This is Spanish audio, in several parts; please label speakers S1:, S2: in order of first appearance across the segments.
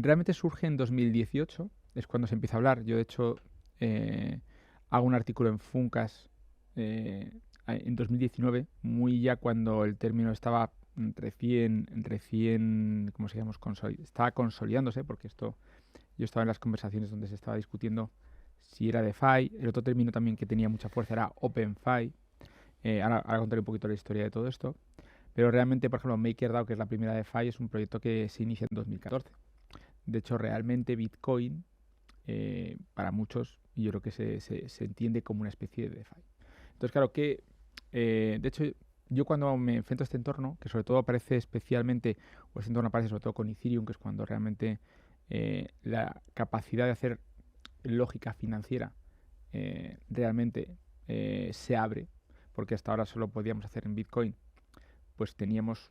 S1: realmente surge en 2018, es cuando se empieza a hablar. Yo, de hecho, eh, hago un artículo en Funcas en 2019, muy ya cuando el término estaba recién, ¿cómo se llama? Estaba consolidándose, porque yo estaba en las conversaciones donde se estaba discutiendo si era DeFi. El otro término también que tenía mucha fuerza era OpenFi. Ahora contaré un poquito la historia de todo esto. Pero realmente, por ejemplo, MakerDAO, que es la primera DeFi, es un proyecto que se inicia en 2014. De hecho, realmente Bitcoin, para muchos, yo creo que se entiende como una especie de DeFi. Entonces, claro que, de hecho, yo cuando me enfrento a este entorno, que sobre todo aparece especialmente, o este entorno aparece sobre todo con Ethereum, que es cuando realmente la capacidad de hacer lógica financiera realmente se abre, porque hasta ahora solo podíamos hacer en Bitcoin, pues teníamos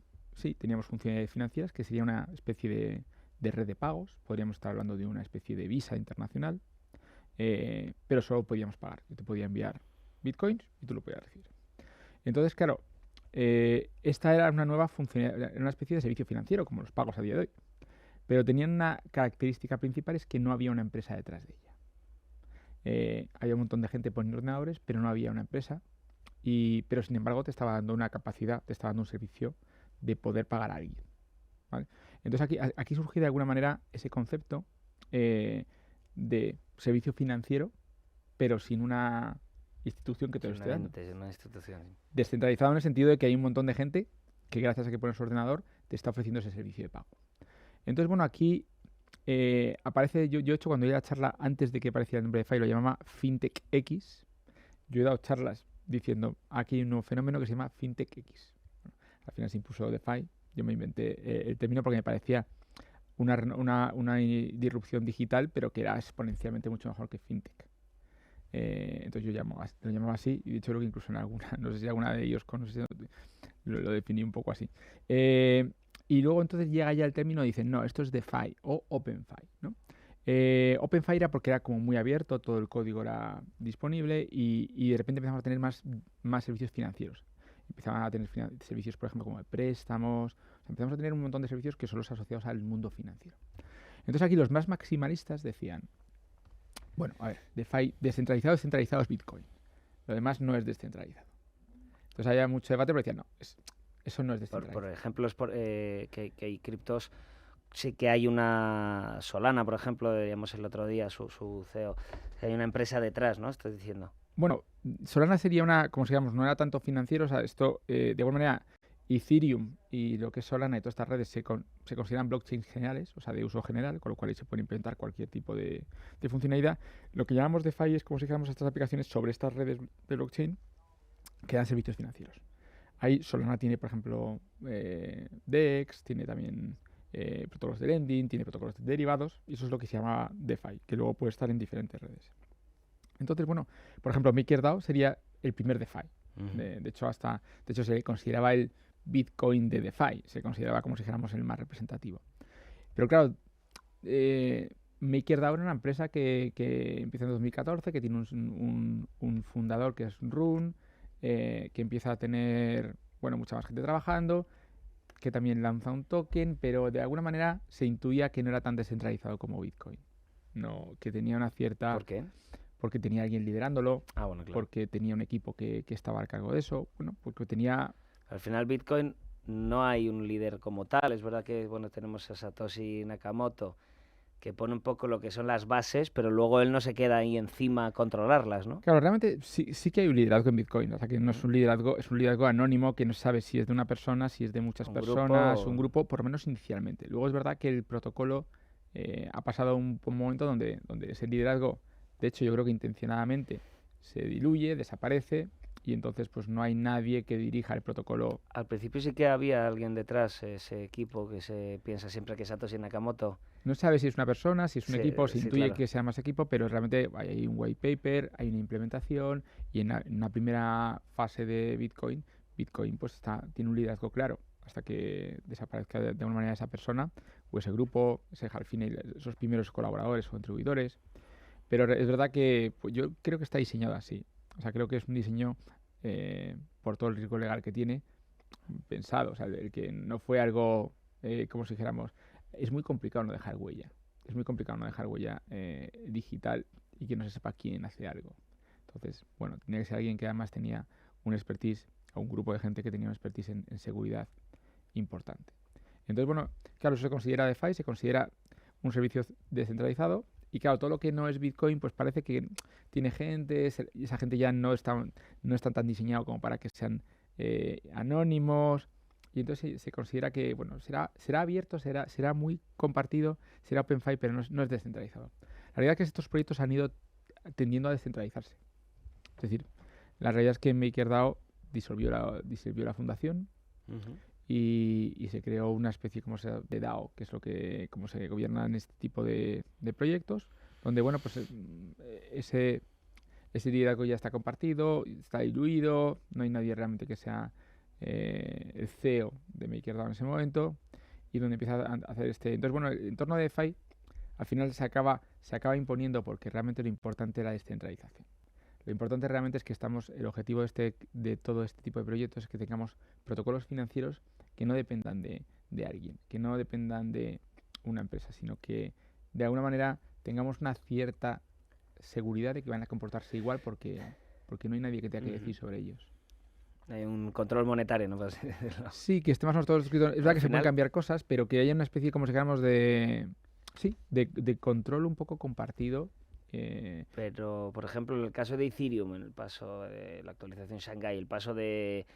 S1: funcionalidades financieras, que sería una especie de red de pagos. Podríamos estar hablando de una especie de Visa internacional, pero solo podíamos pagar. Yo te podía enviar bitcoins y tú lo podías recibir. Entonces, claro, esta era una nueva funcionalidad, una especie de servicio financiero, como los pagos a día de hoy. Pero tenían una característica principal, es que no había una empresa detrás de ella. Había un montón de gente poniendo ordenadores, pero no había una empresa. Pero sin embargo te estaba dando una capacidad, te estaba dando un servicio de poder pagar a alguien. ¿Vale? Entonces aquí surge de alguna manera ese concepto de servicio financiero, pero sin una institución que te lo
S2: Es
S1: esté dando.
S2: una institución.
S1: Descentralizado en el sentido de que hay un montón de gente que gracias a que pones su ordenador te está ofreciendo ese servicio de pago. Entonces, bueno, aquí aparece, yo he hecho cuando di la charla antes de que apareciera el nombre de FI, lo llamaba FinTech X. Yo he dado charlas diciendo, aquí hay un nuevo fenómeno que se llama FinTech X. Bueno, al final se impuso DeFi, yo me inventé el término porque me parecía una disrupción digital, pero que era exponencialmente mucho mejor que FinTech. Entonces lo llamaba así, y de hecho creo que incluso en alguna, no sé si alguna de ellos lo definí un poco así. Y luego entonces llega ya el término y dicen, no, esto es DeFi o OpenFi, ¿no? OpenFi era porque era como muy abierto, todo el código era disponible y de repente empezamos a tener más servicios financieros. Empezaban a tener servicios, por ejemplo, como de préstamos. O sea, empezamos a tener un montón de servicios que son los asociados al mundo financiero. Entonces aquí los más maximalistas decían, bueno, a ver, DeFi descentralizado es Bitcoin. Lo demás no es descentralizado. Entonces había mucho debate, pero decían, no, eso no es descentralizado.
S2: Por ejemplo, que hay criptos. Sí que hay una Solana, por ejemplo, veíamos el otro día su CEO. Hay una empresa detrás, ¿no? Estoy diciendo.
S1: Bueno, Solana sería como si digamos, no era tanto financiero, o sea, esto, de alguna manera, Ethereum y lo que es Solana y todas estas redes se consideran blockchains generales, o sea, de uso general, con lo cual ahí se puede implementar cualquier tipo de funcionalidad. Lo que llamamos DeFi es como si dijéramos estas aplicaciones sobre estas redes de blockchain que dan servicios financieros. Ahí Solana tiene, por ejemplo, DEX, tiene también protocolos de lending, tiene protocolos de derivados, y eso es lo que se llama DeFi, que luego puede estar en diferentes redes. Entonces, bueno, por ejemplo, MakerDAO sería el primer DeFi. De hecho, se consideraba el Bitcoin de DeFi, se consideraba como si dijéramos el más representativo. Pero claro, MakerDAO era una empresa que empieza en 2014, que tiene un fundador que es Rune, que empieza a tener, bueno, mucha más gente trabajando, que también lanza un token, pero de alguna manera se intuía que no era tan descentralizado como Bitcoin. No, que tenía una cierta...
S2: ¿Por qué?
S1: Porque tenía alguien liderándolo,
S2: Ah, bueno, claro.
S1: porque tenía un equipo que estaba al cargo de eso, bueno, porque tenía...
S2: Al final Bitcoin no hay un líder como tal. Es verdad que, bueno, tenemos a Satoshi Nakamoto, que pone un poco lo que son las bases, pero luego él no se queda ahí encima a controlarlas, ¿no?
S1: Claro, realmente sí que hay un liderazgo en Bitcoin, o sea que no es un liderazgo, es un liderazgo anónimo que no sabe si es de una persona, si es de muchas
S2: Un
S1: personas, un
S2: grupo.
S1: grupo, por lo menos inicialmente. Luego es verdad que el protocolo ha pasado un momento donde ese liderazgo, de hecho yo creo que intencionadamente, se diluye, desaparece, y entonces pues no hay nadie que dirija el protocolo.
S2: Al principio sí que había alguien detrás, ese equipo que se piensa siempre que es Satoshi Nakamoto.
S1: No sabe si es una persona, si es un
S2: Sí,
S1: equipo, se
S2: sí,
S1: intuye
S2: claro.
S1: que sea más equipo, pero realmente hay un white paper, hay una implementación y en una primera fase de Bitcoin pues tiene un liderazgo claro hasta que desaparezca de alguna manera esa persona o ese grupo, al final esos primeros colaboradores o contribuidores. Pero es verdad que pues, yo creo que está diseñado así. O sea, creo que es un diseño por todo el riesgo legal que tiene, pensado. O sea, el que no fue algo, como si dijéramos, es muy complicado no dejar huella. Es muy complicado no dejar huella digital y que no se sepa quién hace algo. Entonces, bueno, tenía que ser alguien que además tenía un expertise, o un grupo de gente que tenía un expertise en seguridad importante. Entonces, bueno, claro, eso se considera DeFi, se considera un servicio descentralizado. Y claro, todo lo que no es Bitcoin, pues parece que tiene gente, y esa gente ya no están tan diseñado como para que sean anónimos. Y entonces se considera que, bueno, será abierto, será muy compartido, será OpenFi, pero no es descentralizado. La realidad es que estos proyectos han ido tendiendo a descentralizarse. Es decir, la realidad es que MakerDAO disolvió la fundación y se creó una especie de DAO, que es como se gobiernan este tipo de proyectos, donde, bueno, pues ese liderazgo ya está compartido, está diluido, no hay nadie realmente que sea el CEO de MakerDAO en ese momento, y donde empieza a hacer Entonces, bueno, el entorno de DeFi al final se acaba imponiendo porque realmente lo importante era la descentralización. Lo importante realmente es que el objetivo de todo este tipo de proyectos es que tengamos protocolos financieros que no dependan de alguien, que no dependan de una empresa, sino que de alguna manera tengamos una cierta seguridad de que van a comportarse igual porque no hay nadie que tenga que decir sobre ellos.
S2: Hay un control monetario, ¿no? Por así decirlo.
S1: Sí, que esté más o menos todo escrito. Es verdad que se pueden cambiar cosas, pero que haya una especie, como si dijéramos, de control un poco compartido.
S2: Pero, por ejemplo, en el caso de Ethereum, en el paso de la actualización Shanghai, el paso de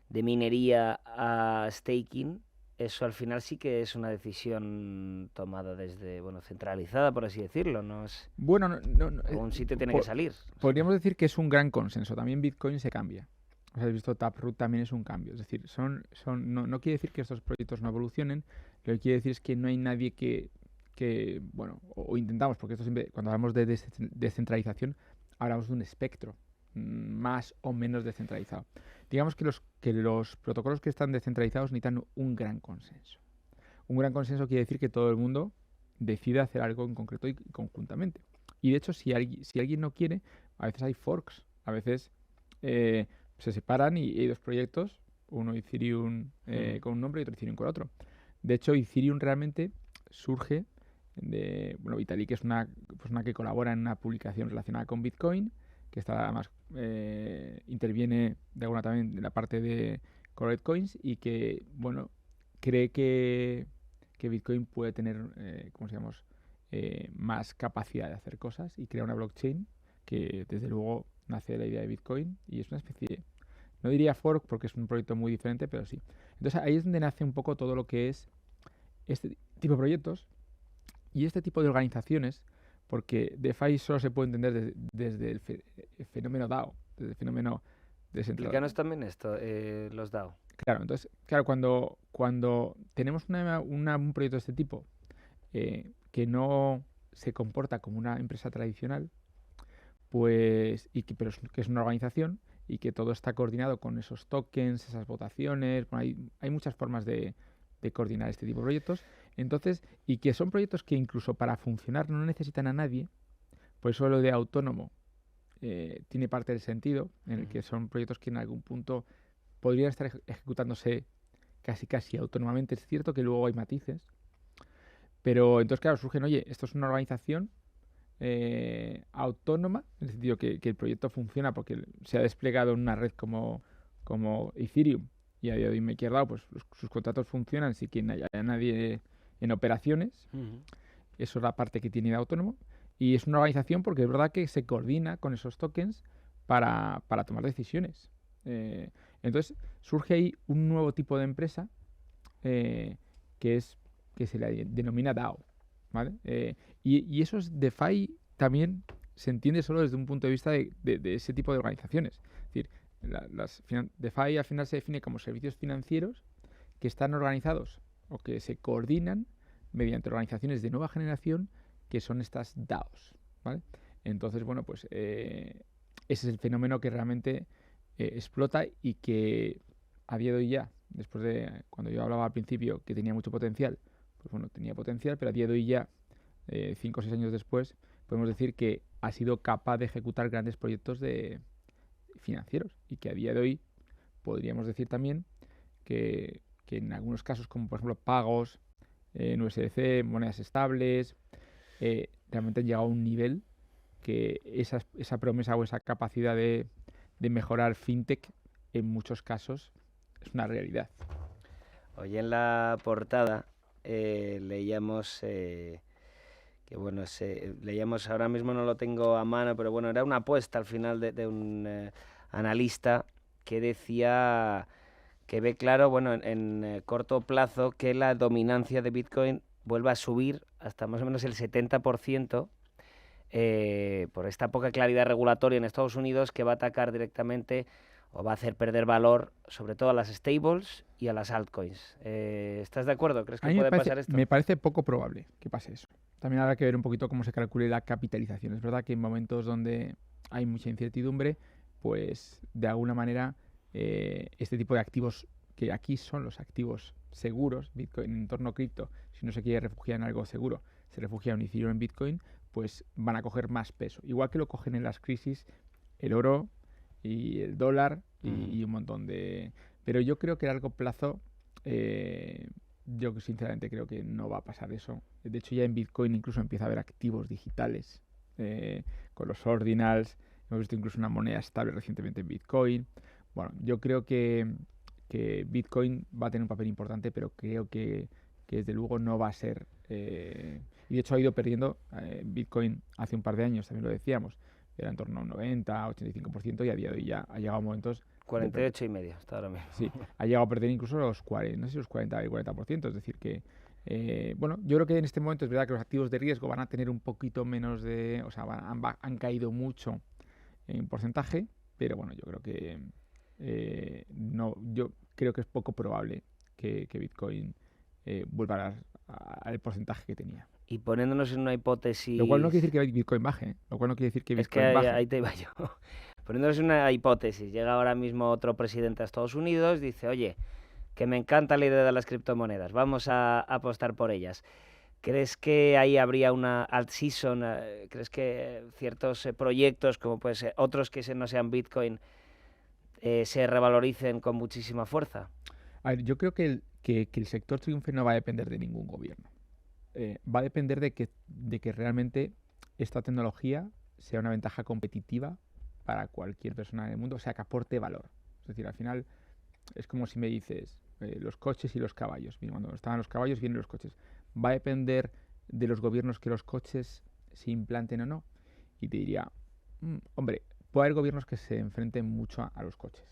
S2: minería a staking, eso al final sí que es una decisión tomada desde, bueno, centralizada, por así decirlo, ¿no?
S1: Bueno,
S2: un sitio tiene que salir.
S1: Podríamos decir que es un gran consenso. También Bitcoin se cambia. O sea, has visto Taproot también es un cambio. Es decir, no quiere decir que estos proyectos no evolucionen. Lo que quiere decir es que no hay nadie que bueno, o intentamos, porque esto siempre, cuando hablamos de descentralización, hablamos de un espectro más o menos descentralizado. Digamos que los protocolos que están descentralizados necesitan un gran consenso. Un gran consenso quiere decir que todo el mundo decide hacer algo en concreto y conjuntamente. Y de hecho, si alguien no quiere, a veces hay forks. A veces se separan y hay dos proyectos, uno Ethereum con un nombre y otro Ethereum con otro. De hecho, Ethereum realmente surge bueno, Vitalik es una que colabora en una publicación relacionada con Bitcoin, que está además interviene de alguna también en la parte de Correct Coins y que, bueno, cree que Bitcoin puede tener, más capacidad de hacer cosas y crea una blockchain que desde luego nace de la idea de Bitcoin y es una especie no diría fork porque es un proyecto muy diferente, pero sí. Entonces ahí es donde nace un poco todo lo que es este tipo de proyectos y este tipo de organizaciones, porque DeFi solo se puede entender desde el fenómeno DAO, desde el fenómeno descentralizado.
S2: Explícanos también esto, los DAO.
S1: Claro, entonces, cuando tenemos un proyecto de este tipo que no se comporta como una empresa tradicional, pues pero que es una organización y que todo está coordinado con esos tokens, esas votaciones, bueno, hay muchas formas de coordinar este tipo de proyectos. Entonces, y que son proyectos que incluso para funcionar no necesitan a nadie, por eso lo de autónomo tiene parte del sentido, en el que son proyectos que en algún punto podrían estar ejecutándose casi autónomamente. Es cierto que luego hay matices, pero entonces, claro, surgen, oye, esto es una organización autónoma, en el sentido que el proyecto funciona porque se ha desplegado en una red como Ethereum y a día de hoy MakerDAO, pues sus contratos funcionan sin que haya nadie en operaciones. Eso es la parte que tiene de autónomo. Y es una organización porque es verdad que se coordina con esos tokens para tomar decisiones. Entonces surge ahí un nuevo tipo de empresa que se le denomina DAO. ¿Vale? Y eso es DeFi también se entiende solo desde un punto de vista de ese tipo de organizaciones. Es decir, DeFi al final se define como servicios financieros que están organizados o que se coordinan mediante organizaciones de nueva generación que son estas DAOs, ¿vale? Entonces, bueno, pues ese es el fenómeno que realmente explota y que a día de hoy ya, después de cuando yo hablaba al principio que tenía mucho potencial, pues bueno, tenía potencial, pero a día de hoy ya, 5 o 6 años después, podemos decir que ha sido capaz de ejecutar grandes proyectos financieros y que a día de hoy podríamos decir también que en algunos casos, como por ejemplo pagos, en USDC, monedas estables, realmente han llegado a un nivel que esa promesa o esa capacidad de mejorar fintech en muchos casos es una realidad.
S2: Hoy en la portada leíamos leíamos, ahora mismo no lo tengo a mano, pero bueno, era una apuesta al final de un analista que decía que ve claro, bueno, en corto plazo, que la dominancia de Bitcoin vuelva a subir hasta más o menos el 70%, por esta poca claridad regulatoria en Estados Unidos, que va a atacar directamente o va a hacer perder valor sobre todo a las stables y a las altcoins. ¿Estás de acuerdo? ¿Crees que puede pasar esto?
S1: Me parece poco probable que pase eso. También habrá que ver un poquito cómo se calcule la capitalización. Es verdad que en momentos donde hay mucha incertidumbre, pues de alguna manera este tipo de activos, que aquí son los activos seguros, Bitcoin en entorno cripto, si no se quiere refugiar en algo seguro, se refugia en Ethereum, en Bitcoin, pues van a coger más peso. Igual que lo cogen en las crisis el oro y el dólar y un montón de... Pero yo creo que a largo plazo, yo sinceramente creo que no va a pasar eso. De hecho, ya en Bitcoin incluso empieza a haber activos digitales con los ordinals. Hemos visto incluso una moneda estable recientemente en Bitcoin. Bueno, yo creo que Bitcoin va a tener un papel importante, pero creo que desde luego no va a ser... y de hecho ha ido perdiendo. Bitcoin hace un par de años, también lo decíamos, era en torno a un 90, 85%, y a día de hoy ya ha llegado a momentos...
S2: 48,5 hasta ahora mismo.
S1: Sí, ha llegado a perder incluso los 40, no sé si los 40 y 40%, es decir que... bueno, yo creo que en este momento es verdad que los activos de riesgo van a tener un poquito menos de... O sea, han caído mucho en porcentaje, pero bueno, yo creo que... no, yo creo que es poco probable que Bitcoin vuelva al porcentaje que tenía.
S2: Y poniéndonos en una hipótesis...
S1: Lo cual no quiere decir que Bitcoin baje, ¿eh? Lo cual no quiere decir que Bitcoin
S2: es que
S1: baje.
S2: ahí te iba yo. Poniéndonos en una hipótesis, llega ahora mismo otro presidente a Estados Unidos, dice, oye, que me encanta la idea de las criptomonedas, vamos a apostar por ellas. ¿Crees que ahí habría una alt season? ¿Crees que ciertos proyectos, como puede ser otros que no sean Bitcoin, se revaloricen con muchísima fuerza?
S1: A ver, yo creo que el sector triunfe no va a depender de ningún gobierno. Va a depender de que realmente esta tecnología sea una ventaja competitiva para cualquier persona en el mundo, o sea, que aporte valor. Es decir, al final es como si me dices los coches y los caballos. Mira, cuando estaban los caballos vienen los coches. Va a depender de los gobiernos que los coches se implanten o no. Y te diría, hombre, puede haber gobiernos que se enfrenten mucho a los coches,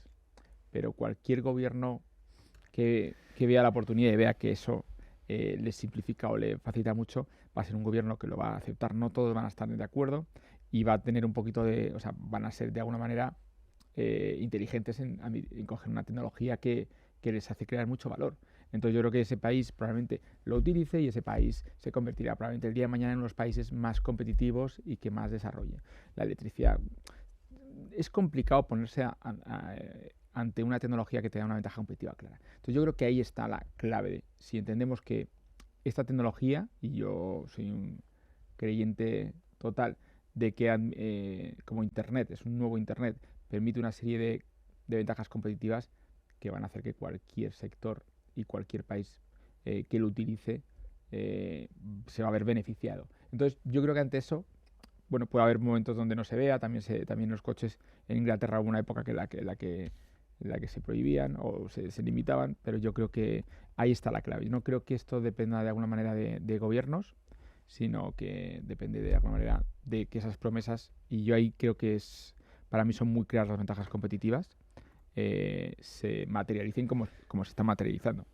S1: pero cualquier gobierno que vea la oportunidad y vea que eso le simplifica o le facilita mucho, va a ser un gobierno que lo va a aceptar. No todos van a estar de acuerdo y va a tener un poquito de... O sea, van a ser de alguna manera inteligentes en coger una tecnología que les hace crear mucho valor. Entonces yo creo que ese país probablemente lo utilice y ese país se convertirá probablemente el día de mañana en uno de los países más competitivos y que más desarrolle. La electricidad... Es complicado ponerse ante una tecnología que te da una ventaja competitiva clara. Entonces yo creo que ahí está la clave. Si entendemos que esta tecnología, y yo soy un creyente total de que como Internet, es un nuevo Internet, permite una serie de ventajas competitivas que van a hacer que cualquier sector y cualquier país que lo utilice se va a ver beneficiado. Entonces yo creo que ante eso, bueno, puede haber momentos donde no se vea, también los coches en Inglaterra hubo una época en la que se prohibían o se limitaban, pero yo creo que ahí está la clave. Yo no creo que esto dependa de alguna manera de gobiernos, sino que depende de alguna manera de que esas promesas, y yo ahí creo que para mí son muy claras las ventajas competitivas, se materialicen como se están materializando.